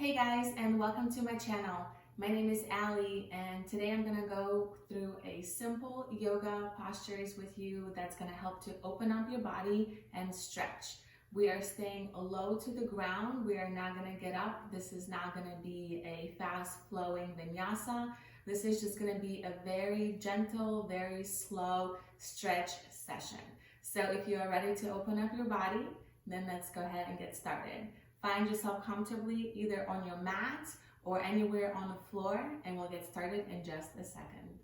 Hey guys, and welcome to my channel. My name is Ali, and today I'm gonna go through a simple yoga postures with you that's gonna help to open up your body and stretch. We are staying low to the ground. We are not gonna get up. This is not gonna be a fast flowing vinyasa. This is just gonna be a very gentle, very slow stretch session. So if you are ready to open up your body, then let's go ahead and get started. Find yourself comfortably either on your mat or anywhere on the floor, and we'll get started in just a second.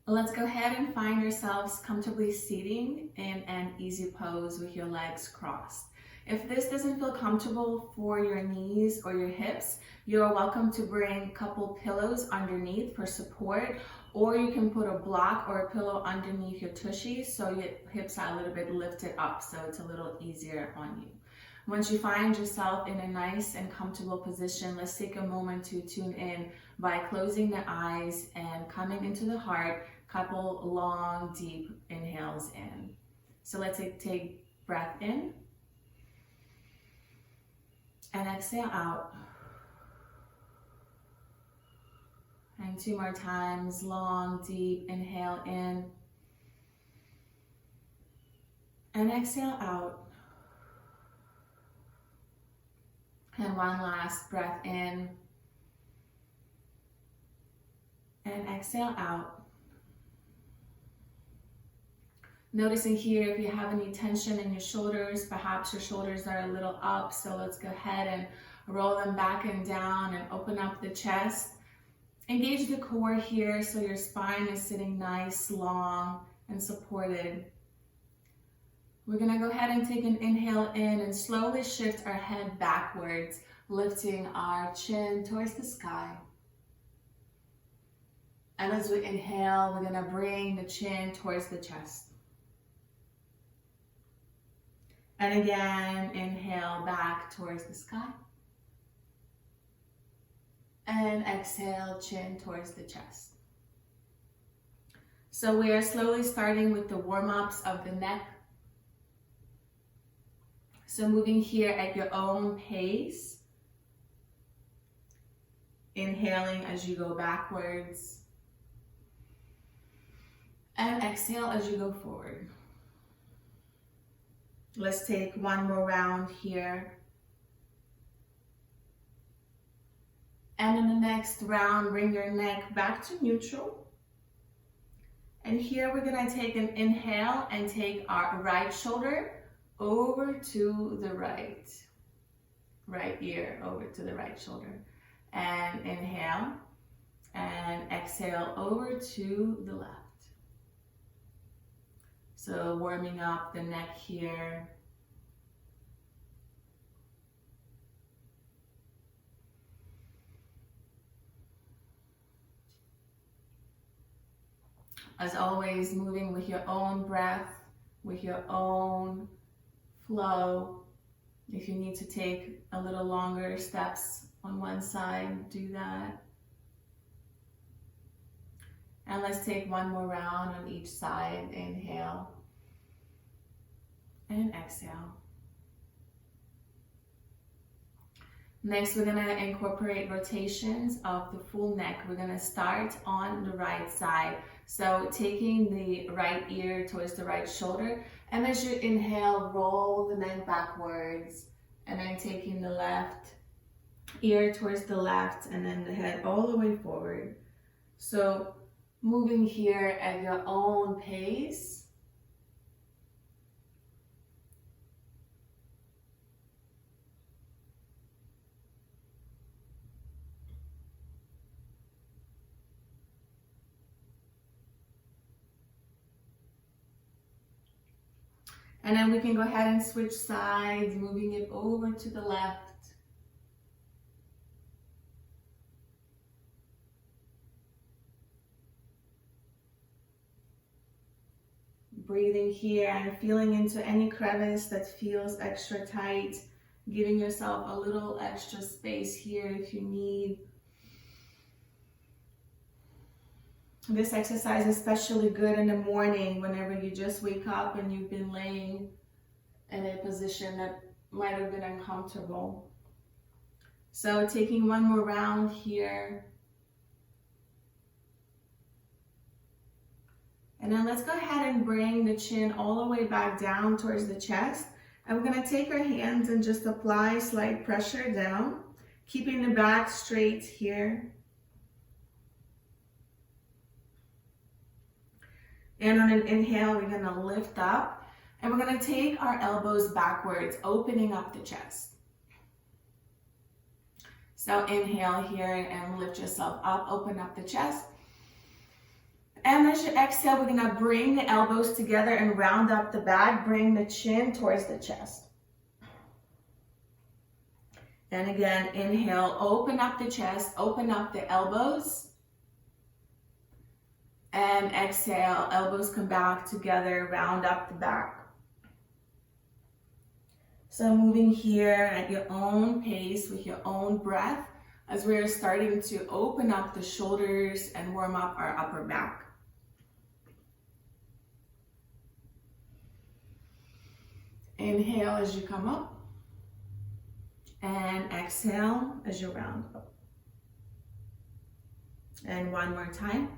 Let's go ahead and find yourselves comfortably seating in an easy pose with your legs crossed. If this doesn't feel comfortable for your knees or your hips, you're welcome to bring a couple pillows underneath for support, or you can put a block or a pillow underneath your tushy so your hips are a little bit lifted up so it's a little easier on you. Once you find yourself in a nice and comfortable position, let's take a moment to tune in by closing the eyes and coming into the heart, couple long, deep inhales in. So let's take breath in and exhale out. And two more times, long, deep inhale in and exhale out. And one last breath in and exhale out. Noticing here if you have any tension in your shoulders, perhaps your shoulders are a little up, so let's go ahead and roll them back and down and open up the chest. Engage the core here so your spine is sitting nice, long, and supported. We're gonna go ahead and take an inhale in and slowly shift our head backwards, lifting our chin towards the sky. And as we inhale, we're gonna bring the chin towards the chest. And again, inhale back towards the sky. And exhale, chin towards the chest. So we are slowly starting with the warm-ups of the neck. So moving here at your own pace. Inhaling as you go backwards. And exhale as you go forward. Let's take one more round here. And in the next round, bring your neck back to neutral. And here we're gonna take an inhale and take our right shoulder over to the right ear over to the right shoulder. And inhale and exhale over to the left. So warming up the neck here. As always, moving with your own breath, with your own flow. If you need to take a little longer steps on one side, do that. And let's take one more round on each side. Inhale and exhale. Next, we're gonna incorporate rotations of the full neck. We're gonna start on the right side. So taking the right ear towards the right shoulder, and as you inhale, roll the neck backwards, and then taking the left ear towards the left, and then the head all the way forward. So moving here at your own pace. And then we can go ahead and switch sides, moving it over to the left. Breathing here and feeling into any crevice that feels extra tight, giving yourself a little extra space here if you need. This exercise is especially good in the morning whenever you just wake up and you've been laying in a position that might have been uncomfortable. So taking one more round here. And then let's go ahead and bring the chin all the way back down towards the chest. And we're going to take our hands and just apply slight pressure down, keeping the back straight here. And on an inhale, we're going to lift up. And we're going to take our elbows backwards, opening up the chest. So inhale here and lift yourself up, open up the chest. And as you exhale, we're gonna bring the elbows together and round up the back, bring the chin towards the chest. And again, inhale, open up the chest, open up the elbows. And exhale, elbows come back together, round up the back. So moving here at your own pace with your own breath as we're starting to open up the shoulders and warm up our upper back. Inhale as you come up, and exhale as you round up. And one more time.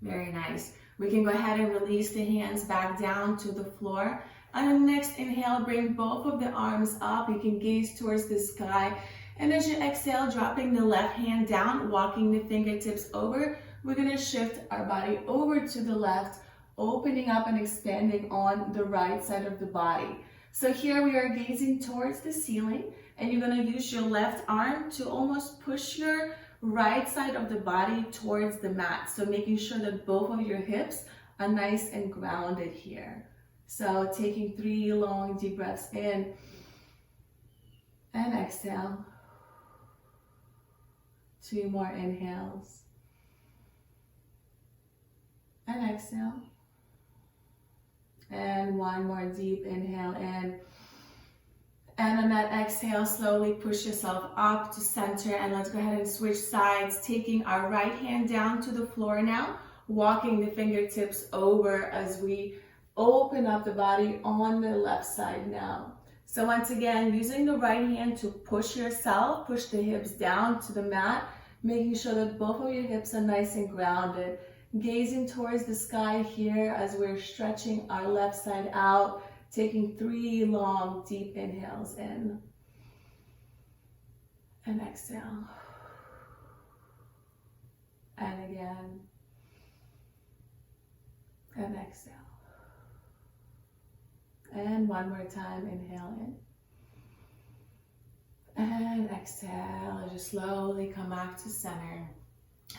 Very nice. We can go ahead and release the hands back down to the floor. On the next inhale, bring both of the arms up. You can gaze towards the sky. And as you exhale, dropping the left hand down, walking the fingertips over, we're going to shift our body over to the left, opening up and expanding on the right side of the body. So here we are gazing towards the ceiling, and you're going to use your left arm to almost push your right side of the body towards the mat. So making sure that both of your hips are nice and grounded here. So taking 3 long deep breaths in and exhale. 2 more inhales. And exhale. And 1 more deep inhale in. And on that exhale, slowly push yourself up to center. And let's go ahead and switch sides, taking our right hand down to the floor now, walking the fingertips over as we open up the body on the left side now. So once again, using the right hand to push yourself, push the hips down to the mat, making sure that both of your hips are nice and grounded. Gazing towards the sky here as we're stretching our left side out, taking 3 long deep inhales in. And exhale. And again. And exhale. And 1 more time, inhale in. And exhale as you slowly come back to center.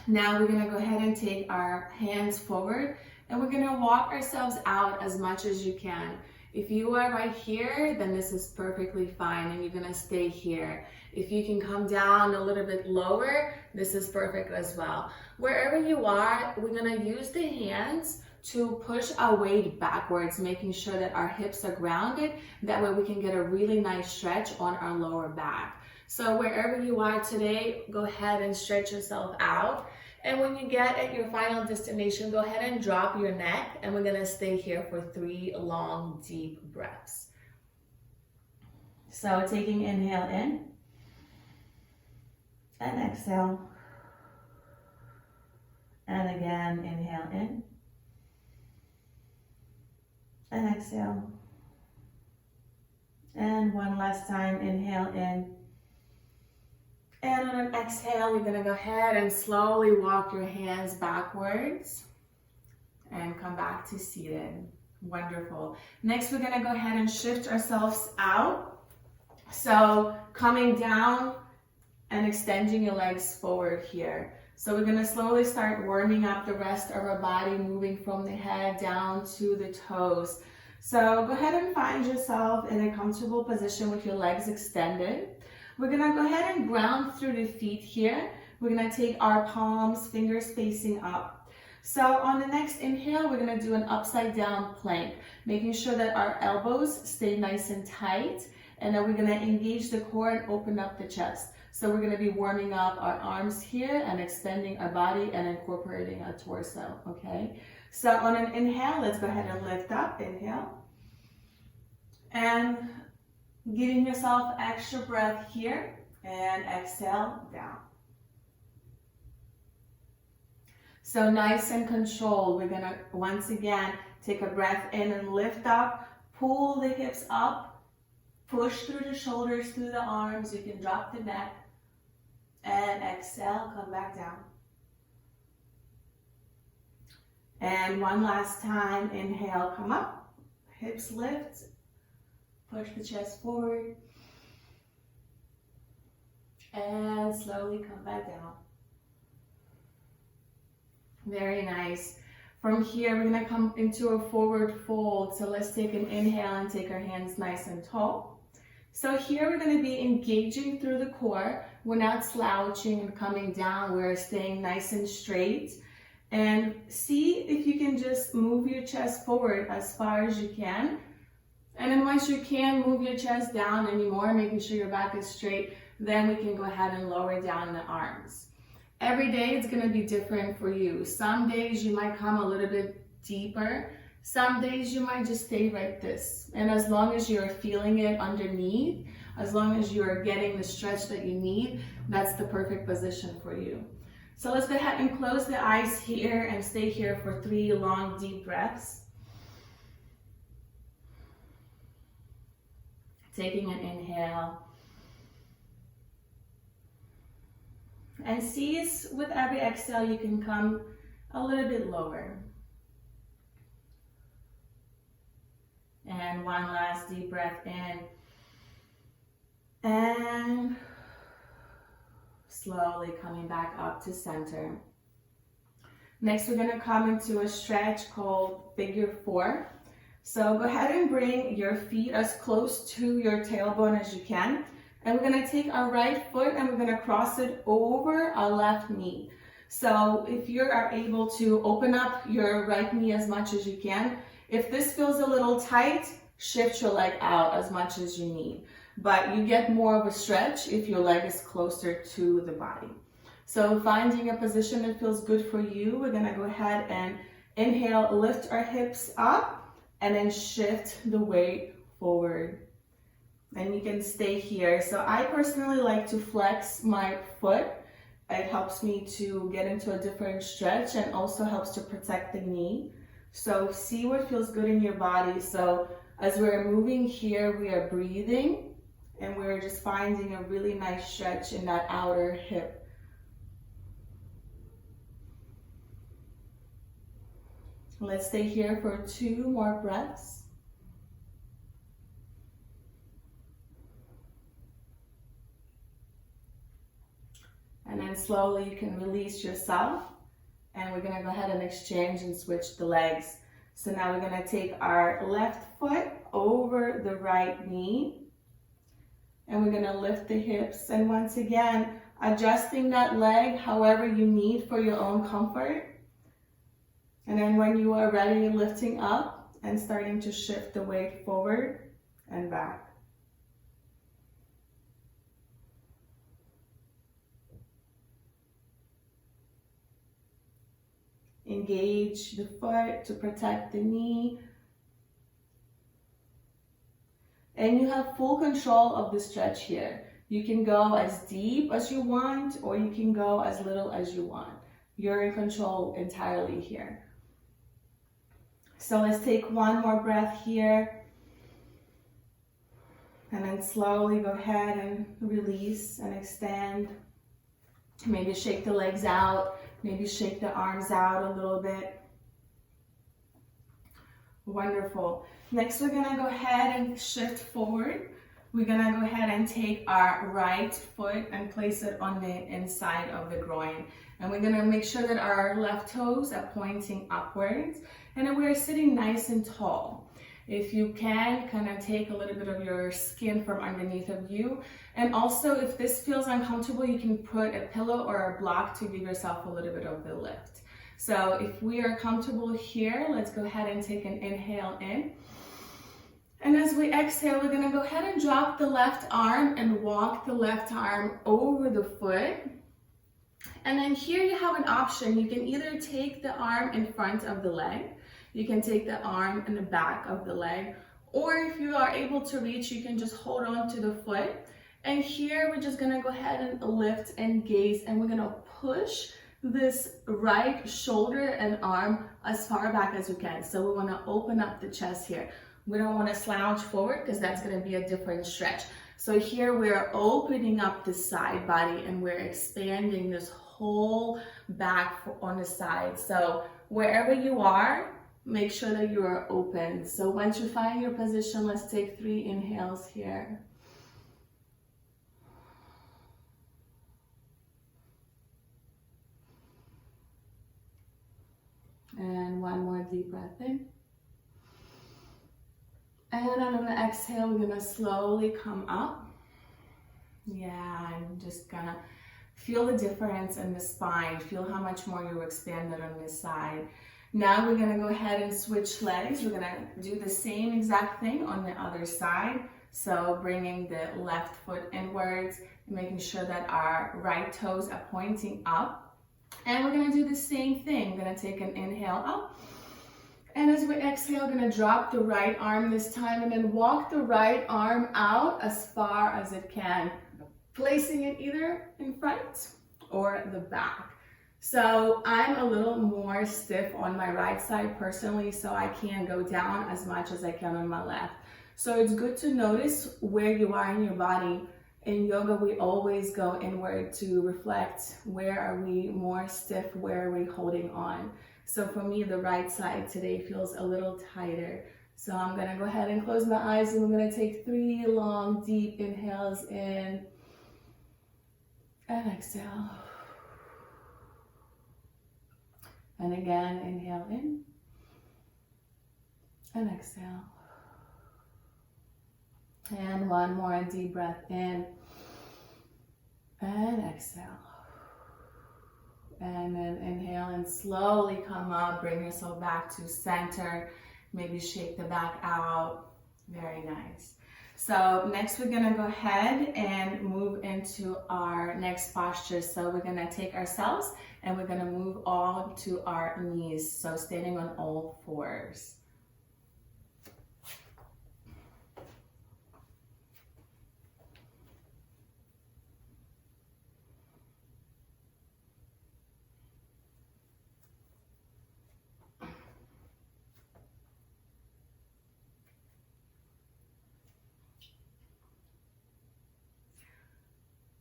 Now we're going to go ahead and take our hands forward and we're going to walk ourselves out as much as you can. If you are right here, then this is perfectly fine and you're going to stay here. If you can come down a little bit lower, this is perfect as well. Wherever you are, we're going to use the hands to push our weight backwards, making sure that our hips are grounded. That way we can get a really nice stretch on our lower back. So wherever you are today, go ahead and stretch yourself out. And when you get at your final destination, go ahead and drop your neck. And we're going to stay here for 3 long, deep breaths. So taking inhale in and exhale. And again, inhale in. And exhale. And one last time, inhale in. And on an exhale, you're gonna go ahead and slowly walk your hands backwards and come back to seated. Wonderful. Next, we're gonna go ahead and shift ourselves out. So coming down and extending your legs forward here. So we're gonna slowly start warming up the rest of our body, moving from the head down to the toes. So go ahead and find yourself in a comfortable position with your legs extended. We're gonna go ahead and ground through the feet here. We're gonna take our palms, fingers facing up. So on the next inhale, we're gonna do an upside down plank, making sure that our elbows stay nice and tight. And then we're gonna engage the core and open up the chest. So we're gonna be warming up our arms here and extending our body and incorporating our torso, okay? So on an inhale, let's go ahead and lift up, inhale. And giving yourself extra breath here, and exhale, down. So nice and controlled. We're gonna, once again, take a breath in and lift up, pull the hips up, push through the shoulders, through the arms. You can drop the neck, and exhale, come back down. And one last time, inhale, come up, hips lift, push the chest forward, and slowly come back down. Very nice. From here, we're gonna come into a forward fold. So let's take an inhale and take our hands nice and tall. So here we're gonna be engaging through the core. We're not slouching and coming down. We're staying nice and straight. And see if you can just move your chest forward as far as you can. And then once you can move your chest down anymore, making sure your back is straight, then we can go ahead and lower down the arms. Every day it's gonna be different for you. Some days you might come a little bit deeper. Some days you might just stay like this. And as long as you're feeling it underneath, as long as you're getting the stretch that you need, that's the perfect position for you. So let's go ahead and close the eyes here and stay here for 3 long, deep breaths. Taking an inhale. And see if with every exhale you can come a little bit lower. And one last deep breath in. And slowly coming back up to center. Next, we're gonna come into a stretch called figure 4. So go ahead and bring your feet as close to your tailbone as you can. And we're gonna take our right foot and we're gonna cross it over our left knee. So if you are able to open up your right knee as much as you can, if this feels a little tight, shift your leg out as much as you need. But you get more of a stretch if your leg is closer to the body. So finding a position that feels good for you, we're gonna go ahead and inhale, lift our hips up, and then shift the weight forward. And you can stay here. So I personally like to flex my foot. It helps me to get into a different stretch and also helps to protect the knee. So see what feels good in your body. So as we're moving here, we are breathing and we're just finding a really nice stretch in that outer hip. Let's stay here for 2 more breaths. And then slowly you can release yourself. And we're gonna go ahead and exchange and switch the legs. So now we're gonna take our left foot over the right knee. And we're gonna lift the hips. And once again, adjusting that leg however you need for your own comfort. And then when you are ready, lifting up and starting to shift the weight forward and back. Engage the foot to protect the knee. And you have full control of the stretch here. You can go as deep as you want, or you can go as little as you want. You're in control entirely here. So let's take 1 more breath here. And then slowly go ahead and release and extend. Maybe shake the legs out. Maybe shake the arms out a little bit. Wonderful. Next, we're gonna go ahead and shift forward. We're gonna go ahead and take our right foot and place it on the inside of the groin. And we're gonna make sure that our left toes are pointing upwards. And then we're sitting nice and tall. If you can, kind of take a little bit of your skin from underneath of you. And also, if this feels uncomfortable, you can put a pillow or a block to give yourself a little bit of the lift. So if we are comfortable here, let's go ahead and take an inhale in. And as we exhale, we're gonna go ahead and drop the left arm and walk the left arm over the foot. And then here you have an option. You can either take the arm in front of the leg, you can take the arm in the back of the leg, or if you are able to reach, you can just hold on to the foot. And here we're just gonna go ahead and lift and gaze, and we're gonna push this right shoulder and arm as far back as we can. So we wanna open up the chest here. We don't wanna slouch forward because that's gonna be a different stretch. So here we're opening up the side body and we're expanding this whole back on the side. So wherever you are, make sure that you are open. So once you find your position, let's take 3 inhales here. And 1 more deep breath in. And on an exhale, we're gonna slowly come up. Yeah, I'm just gonna feel the difference in the spine. Feel how much more you expanded on this side. Now we're gonna go ahead and switch legs. We're gonna do the same exact thing on the other side. So bringing the left foot inwards, making sure that our right toes are pointing up. And we're gonna do the same thing. We're gonna take an inhale up. And as we exhale, we're gonna drop the right arm this time and then walk the right arm out as far as it can, placing it either in front or the back. So I'm a little more stiff on my right side personally, so I can't go down as much as I can on my left. So it's good to notice where you are in your body. In yoga, we always go inward to reflect where are we more stiff, where are we holding on. So for me, the right side today feels a little tighter. So I'm gonna go ahead and close my eyes and we're gonna take 3 long, deep inhales in and exhale. And again, inhale in and exhale. And 1 more deep breath in and exhale. And then inhale and slowly come up, bring yourself back to center. Maybe shake the back out. Very nice. So next we're gonna go ahead and move into our next posture. So we're gonna take ourselves and we're gonna move all to our knees. So standing on all 4s.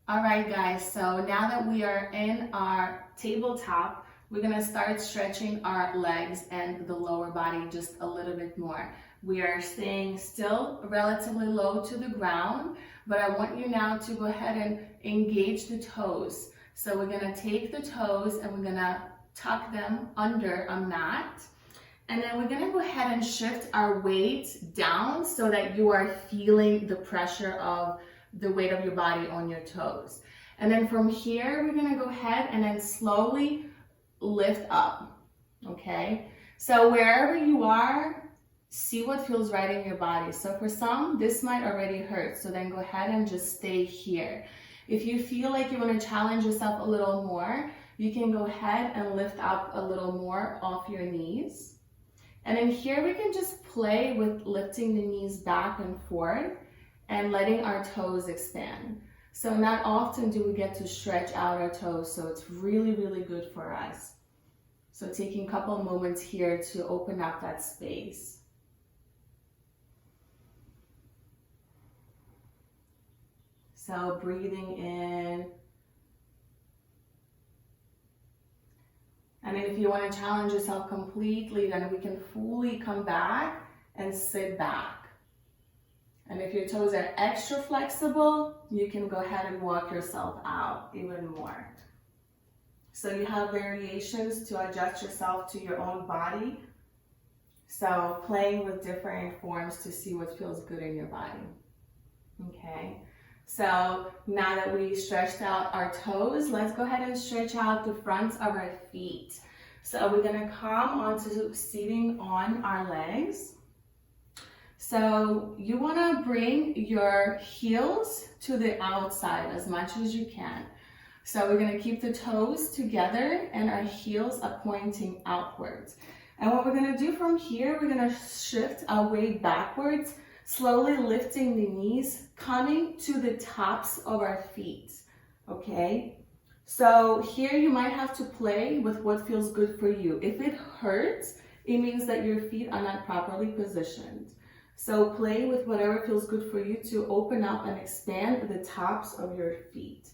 All right, guys, so now that we are in our tabletop, we're gonna start stretching our legs and the lower body just a little bit more. We are staying still relatively low to the ground, but I want you now to go ahead and engage the toes. So we're gonna take the toes and we're gonna tuck them under a mat. And then we're gonna go ahead and shift our weight down so that you are feeling the pressure of the weight of your body on your toes. And then from here, we're gonna go ahead and then slowly lift up, okay? So wherever you are, see what feels right in your body. So for some, this might already hurt, so then go ahead and just stay here. If you feel like you wanna challenge yourself a little more, you can go ahead and lift up a little more off your knees. And then here we can just play with lifting the knees back and forth and letting our toes expand. So not often do we get to stretch out our toes, so it's really, really good for us. So taking a couple moments here to open up that space. So breathing in. And then if you want to challenge yourself completely, then we can fully come back and sit back. And if your toes are extra flexible, you can go ahead and walk yourself out even more. So you have variations to adjust yourself to your own body. So playing with different forms to see what feels good in your body. Okay, so now that we stretched out our toes, let's go ahead and stretch out the fronts of our feet. So we're gonna come onto seating on our legs. So you want to bring your heels to the outside as much as you can. So we're going to keep the toes together and our heels are pointing outwards. And what we're going to do from here, we're going to shift our weight backwards, slowly lifting the knees, coming to the tops of our feet. Okay? So here you might have to play with what feels good for you. If it hurts, it means that your feet are not properly positioned. So play with whatever feels good for you to open up and expand the tops of your feet.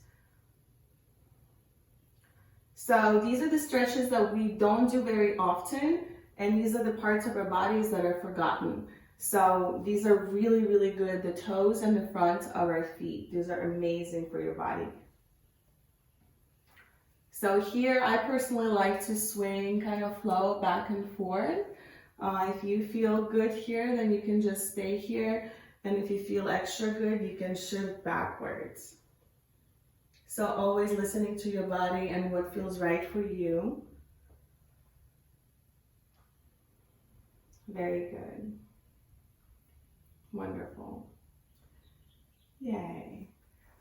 So these are the stretches that we don't do very often, and these are the parts of our bodies that are forgotten. So these are really, really good. The toes and the front of our feet. These are amazing for your body. So here I personally like to swing, kind of flow back and forth. If you feel good here, then you can just stay here. And if you feel extra good, you can shift backwards. So always listening to your body and what feels right for you. Very good. Wonderful. Yay.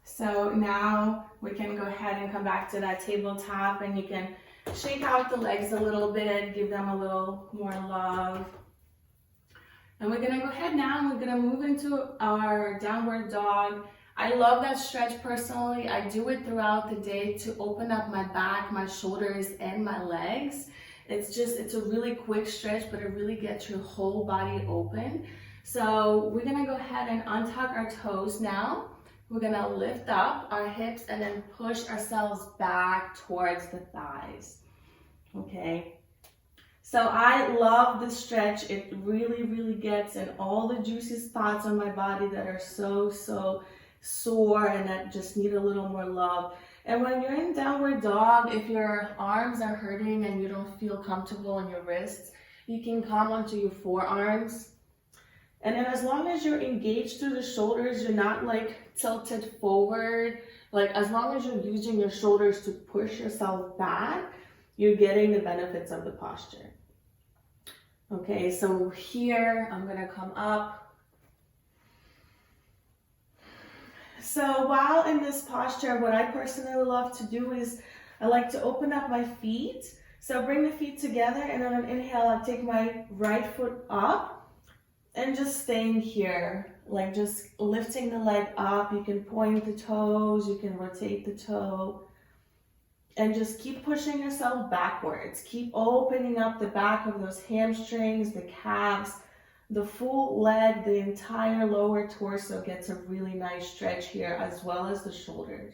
So now we can go ahead and come back to that tabletop, and you can shake out the legs a little bit, give them a little more love. And we're gonna go ahead now and we're gonna move into our downward dog. I love that stretch personally. I do it throughout the day to open up my back, my shoulders, and my legs. It's a really quick stretch, but it really gets your whole body open. So we're gonna go ahead and untuck our toes now. We're gonna lift up our hips and then push ourselves back towards the thighs. Okay. So I love this stretch. It really, really gets in all the juicy spots on my body that are so sore and that just need a little more love. And when you're in downward dog, if your arms are hurting and you don't feel comfortable in your wrists, you can come onto your forearms. And then as long as you're engaged through the shoulders, you're not like tilted forward, like as long as you're using your shoulders to push yourself back, you're getting the benefits of the posture. Okay, so here I'm gonna come up. So while in this posture, what I personally love to do is I like to open up my feet. So bring the feet together, and on an inhale, I take my right foot up and just staying here, like just lifting the leg up. You can point the toes, you can rotate the toe, and just keep pushing yourself backwards. Keep opening up the back of those hamstrings, the calves, the full leg, the entire lower torso gets a really nice stretch here, as well as the shoulders.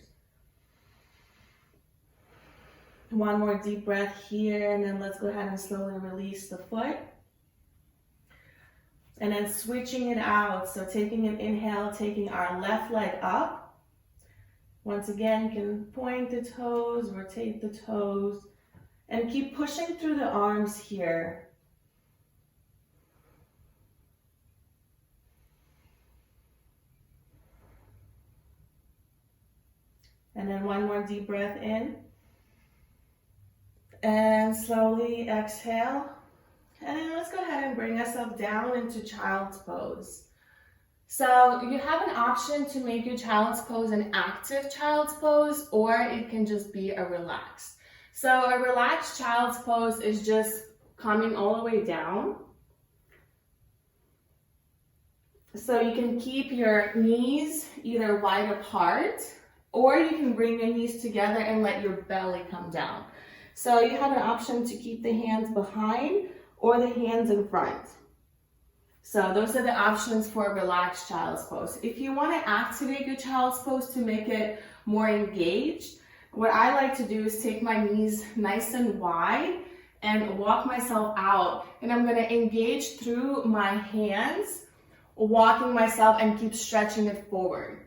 One more deep breath here, and then let's go ahead and slowly release the foot. And then switching it out, so taking an inhale, taking our left leg up. Once again, you can point the toes, rotate the toes, and keep pushing through the arms here. And then one more deep breath in. And slowly exhale. And then let's go ahead and bring ourselves down into child's pose. So you have an option to make your child's pose an active child's pose, or it can just be a relaxed. So a relaxed child's pose is just coming all the way down. So you can keep your knees either wide apart, or you can bring your knees together and let your belly come down. So you have an option to keep the hands behind or the hands in front. So those are the options for a relaxed child's pose. If you want to activate your child's pose to make it more engaged, what I like to do is take my knees nice and wide and walk myself out. And I'm going to engage through my hands, walking myself and keep stretching it forward.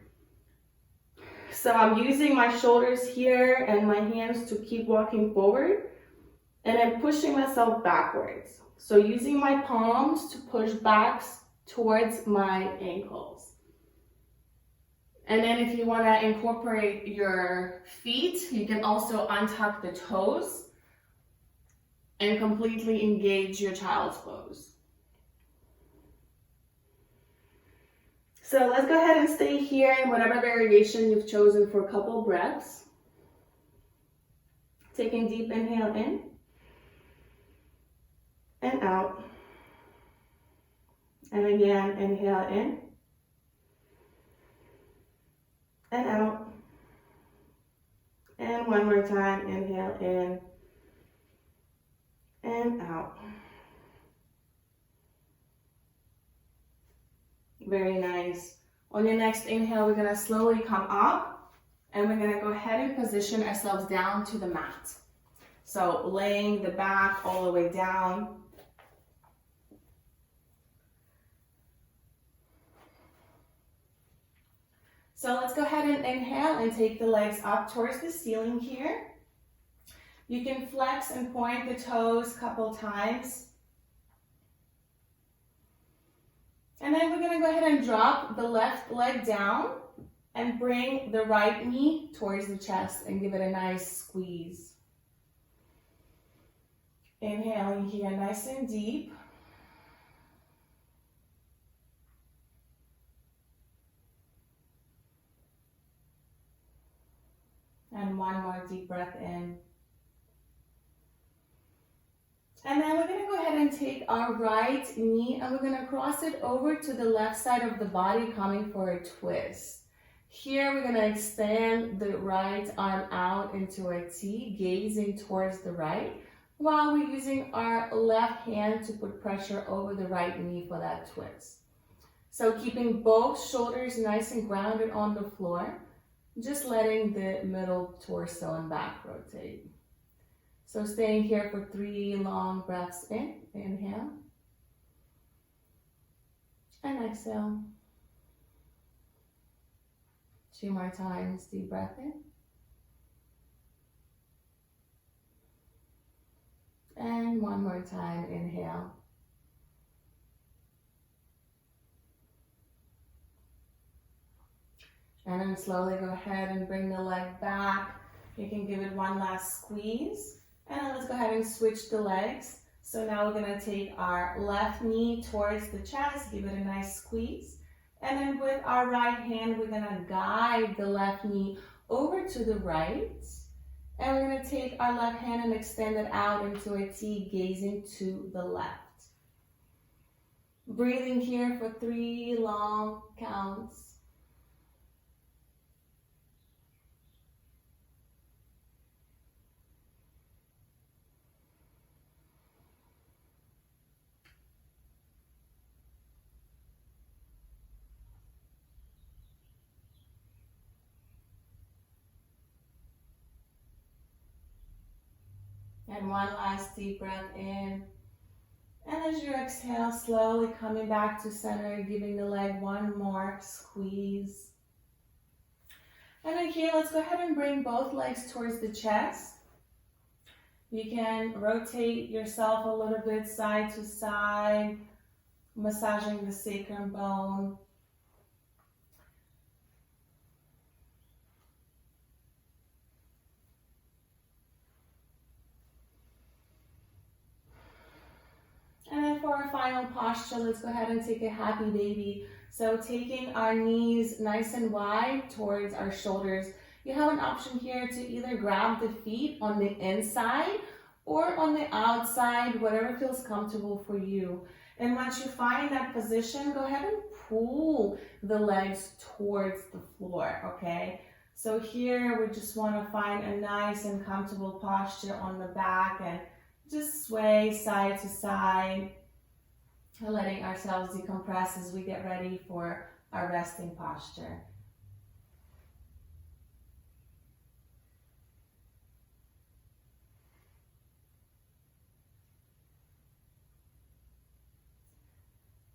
So I'm using my shoulders here and my hands to keep walking forward, and I'm pushing myself backwards. So using my palms to push back towards my ankles. And then if you want to incorporate your feet, you can also untuck the toes and completely engage your child's pose. So let's go ahead and stay here in whatever variation you've chosen for a couple breaths. Taking deep inhale in and out. And again, inhale in and out. And one more time, inhale in and out. Very nice. On your next inhale, we're gonna slowly come up and we're gonna go ahead and position ourselves down to the mat. So laying the back all the way down. So let's go ahead and inhale and take the legs up towards the ceiling here. You can flex and point the toes a couple times. And then we're gonna go ahead and drop the left leg down and bring the right knee towards the chest and give it a nice squeeze. Inhaling here nice and deep. And one more deep breath in. And then we're gonna go ahead and take our right knee and we're gonna cross it over to the left side of the body, coming for a twist. Here we're gonna extend the right arm out into a T, gazing towards the right, while we're using our left hand to put pressure over the right knee for that twist. So keeping both shoulders nice and grounded on the floor, just letting the middle torso and back rotate. So staying here for 3 long breaths in. Inhale. And exhale. 2 more times. Deep breath in. And 1 more time. Inhale. And then slowly go ahead and bring the leg back. You can give it 1 last squeeze. And then let's go ahead and switch the legs. So now we're gonna take our left knee towards the chest, give it a nice squeeze. And then with our right hand, we're gonna guide the left knee over to the right. And we're gonna take our left hand and extend it out into a T, gazing to the left. Breathing here for 3 long counts. And 1 last deep breath in. And as you exhale, slowly coming back to center, giving the leg 1 more squeeze. And then here, let's go ahead and bring both legs towards the chest. You can rotate yourself a little bit side to side, massaging the sacrum bone. And then for our final posture, let's go ahead and take a happy baby. So taking our knees nice and wide towards our shoulders. You have an option here to either grab the feet on the inside or on the outside, whatever feels comfortable for you. And once you find that position, go ahead and pull the legs towards the floor, okay? So here we just want to find a nice and comfortable posture on the back and just sway side to side, letting ourselves decompress as we get ready for our resting posture.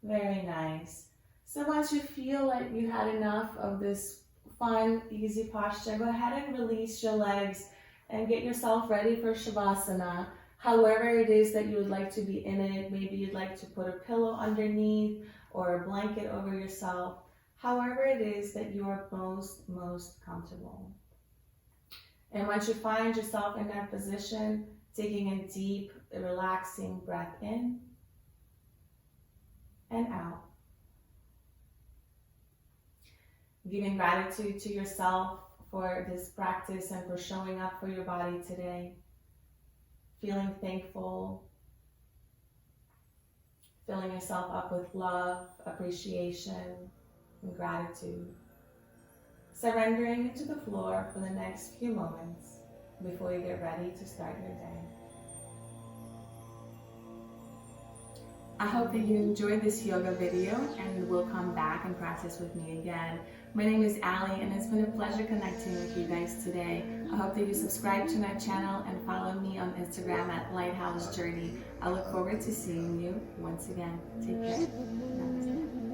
Very nice. So once you feel like you had enough of this fun, easy posture, go ahead and release your legs and get yourself ready for Shavasana. However it is that you would like to be in it, maybe you'd like to put a pillow underneath or a blanket over yourself, however it is that you are most comfortable. And once you find yourself in that position, taking a deep, relaxing breath in, and out. giving gratitude to yourself for this practice and for showing up for your body today. Feeling thankful, filling yourself up with love, appreciation, and gratitude. Surrendering into the floor for the next few moments before you get ready to start your day. I hope that you enjoyed this yoga video and will come back and practice with me again. My name is Ali and it's been a pleasure connecting with you guys today. I hope that you subscribe to my channel and follow me on Instagram at Lighthouse Journey. I look forward to seeing you once again. Take care. Namaste.